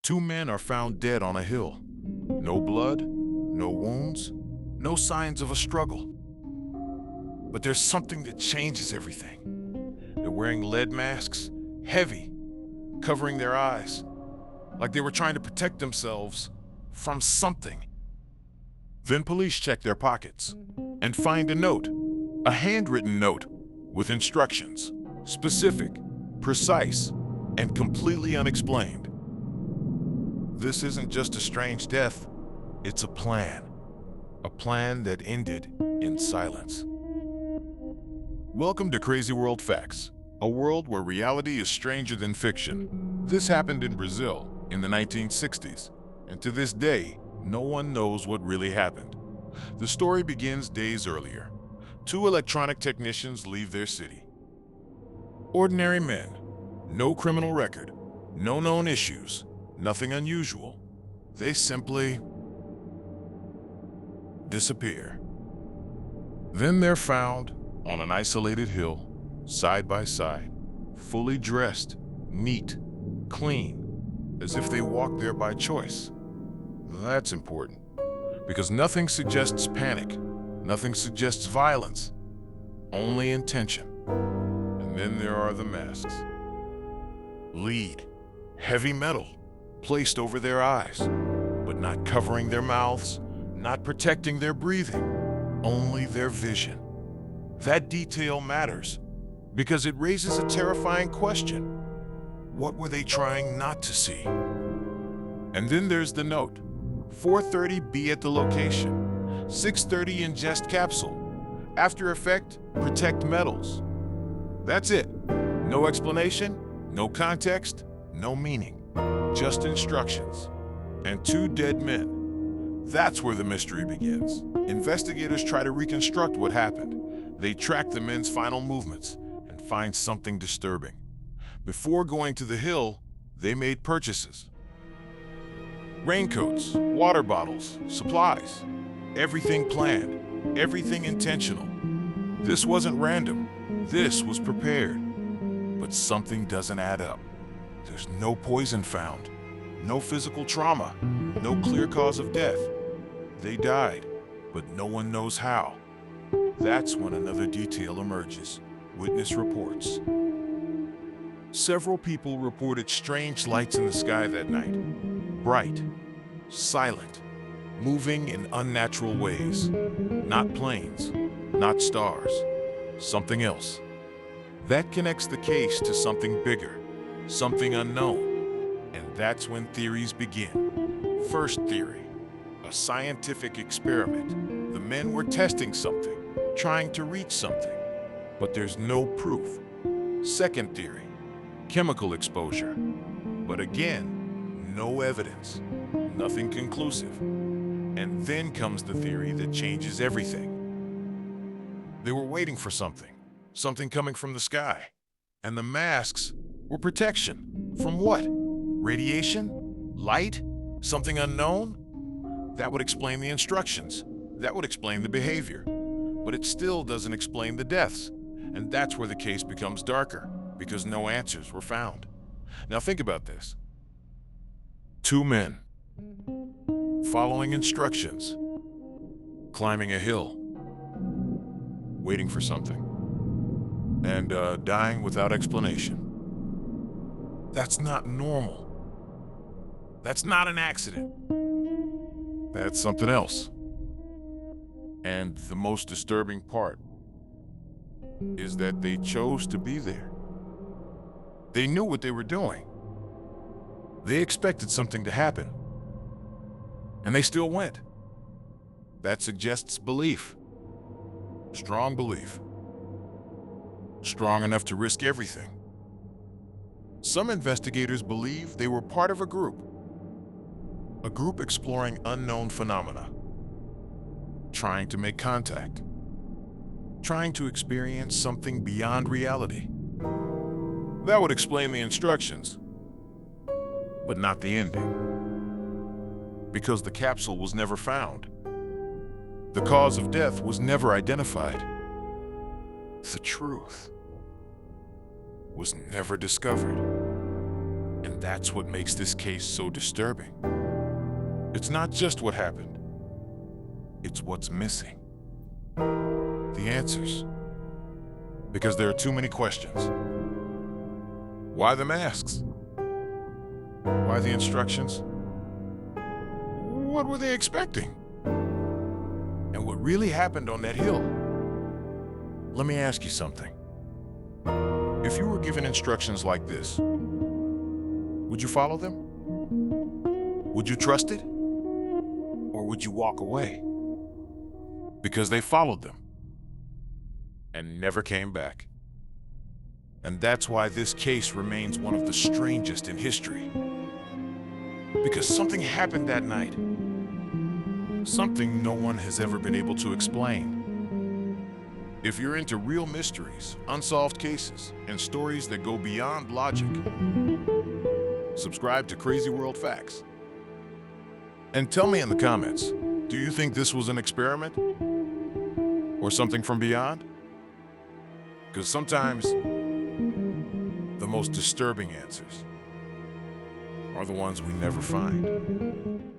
Two men are found dead on a hill. No blood, no wounds, no signs of a struggle. But there's something that changes everything. They're wearing lead masks, heavy, covering their eyes, like they were trying to protect themselves from something. Then police check their pockets and find a note, a handwritten note with instructions, specific, precise, and completely unexplained. This isn't just a strange death, it's a plan that ended in silence. Welcome to Crazy World Facts, a world where reality is stranger than fiction. This happened in Brazil in the 1960s, and to this day, no one knows what really happened. The story begins days earlier. Two electronic technicians leave their city. Ordinary men, no criminal record, no known issues, nothing unusual. They simply disappear. Then they're found on an isolated hill, side by side, fully dressed, neat, clean, as if they walked there by choice. That's important, because nothing suggests panic, nothing suggests violence, only intention. And then there are the masks. Lead, heavy metal, placed over their eyes, but not covering their mouths, not protecting their breathing, only their vision. That detail matters because it raises a terrifying question. What were they trying not to see? And then there's the note. 4:30 be at the location. 6:30 ingest capsule. After effect, protect metals. That's it. No explanation, no context, no meaning. Just instructions. And two dead men. That's where the mystery begins. Investigators try to reconstruct what happened. They track the men's final movements and find something disturbing. Before going to the hill, they made purchases. Raincoats, water bottles, supplies. Everything planned, everything intentional. This wasn't random. This was prepared. But something doesn't add up. There's no poison found, no physical trauma, no clear cause of death. They died, but no one knows how. That's when another detail emerges. Witness reports. Several people reported strange lights in the sky that night. Bright, silent, moving in unnatural ways. Not planes, not stars, something else. That connects the case to something bigger, something unknown. And that's when theories begin. First theory, a scientific experiment. The men were testing something, trying to reach something, but there's no proof. Second theory, chemical exposure. But again, no evidence, nothing conclusive. And then comes the theory that changes everything. They were waiting for something coming from the sky. And the masks were protection. From what? Radiation? Light? Something unknown? That would explain the instructions. That would explain the behavior. But it still doesn't explain the deaths. And that's where the case becomes darker, because no answers were found. Now think about this. Two men, following instructions, climbing a hill, waiting for something, and dying without explanation. That's not normal. That's not an accident. That's something else. And the most disturbing part is that they chose to be there. They knew what they were doing. They expected something to happen. And they still went. That suggests belief. Strong belief. Strong enough to risk everything. Some investigators believe they were part of a group exploring unknown phenomena, trying to make contact, trying to experience something beyond reality. That would explain the instructions, but not the ending. Because the capsule was never found. The cause of death was never identified. The truth was never discovered. And that's what makes this case so disturbing. It's not just what happened, it's what's missing. The answers. Because there are too many questions. Why the masks? Why the instructions? What were they expecting? And what really happened on that hill? Let me ask you something. If you were given instructions like this, would you follow them? Would you trust it? Or would you walk away? Because they followed them and never came back. And that's why this case remains one of the strangest in history. Because something happened that night. Something no one has ever been able to explain. If you're into real mysteries, unsolved cases, and stories that go beyond logic, subscribe to Crazy World Facts. And tell me in the comments, do you think this was an experiment? Or something from beyond? Because sometimes the most disturbing answers are the ones we never find.